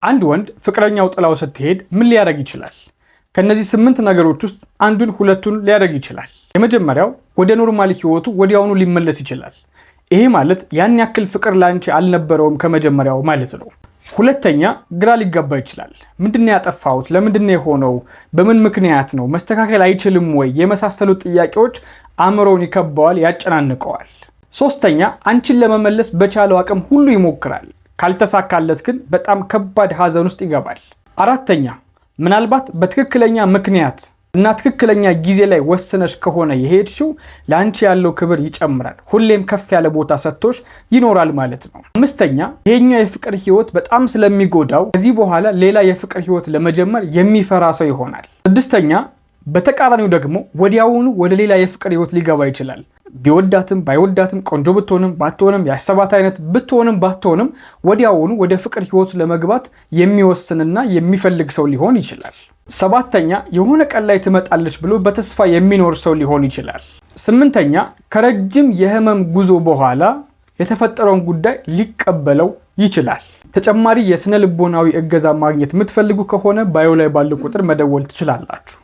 አንድ ወንድ ፍቅረኛው ጥላው ስትሄድ ምን ሊያደርግ ይችላል? ከነዚህ 8 ነገሮች ውስጥ አንዱን ሁለቱን ሊያደርግ ይችላል። የመጀመሪያው ወደ ኖርማል ህይወቱ ወዲያውኑ ሊመለስ ይችላል። ይሄ ማለት ያን ያክል ፍቅር ላንቺ አልነበረውም ከመጀመሪያው ማለት ነው። ሁለተኛ ግራ ሊጋባ ይችላል። ምንድነው ያጠፋሁት? ለምንድነው የሆነው? በምን ምክንያት ነው? መስተካከል አይችልም ወይ? የመሳሰሉት ጥያቄዎች አእምሮውን ይከበዋል፣ ያጨናንቀዋል። ሶስተኛ አንቺን ለመመለስ በቻለው አቅም ሁሉ ይሞክራል። ካልተሳካለት ግን በጣም ከባድ ሀዘን ውስጥ ይገባል። አራተኛ ምናልባት በትክክለኛ ምክንያት እና ትክክለኛ ጊዜ ላይ ወስነሽ ከሆነ የሄድሽው ለአንቺ ያለው ክብር ይጨምራል። ሁሌም ከፍ ያለ ቦታ ሰጥቶሽ ይኖራል ማለት ነው። አምስተኛ ይሄኛው የፍቅር ህይወት በጣም ስለሚጎዳው ከዚህ በኋላ ሌላ የፍቅር ህይወት ለመጀመር የሚፈራ ሰው ይሆናል። ስድስተኛ በተቃራኒው ደግሞ ወዲያውኑ ወደ ሌላ የፍቅር ህይወት ሊገባ ይችላል። ቢወዳትም ባይወዳትም ቆንጆ ብትሆንም ባትሆንም ያሰባት አይነት ብትሆንም ባትሆንም ወዲያውኑ ወደ ፍቅር ህይወት ለመግባት የሚወስንና የሚፈልግ ሰው ሊሆን ይችላል። ሰባተኛ የሆነ ቀን ላይ ትመጣለች ብሎ በተስፋ የሚኖር ሰው ሊሆን ይችላል። ስምንተኛ ከረጅም የህመም ጉዞ በኋላ የተፈጠረውን ጉዳይ ሊቀበለው ይችላል። ተጨማሪ የስነ ልቦናዊ እገዛ ማግኘት የምትፈልጉ ከሆነ ባዮ ላይ ባለው ቁጥር መደወል ትችላላችሁ።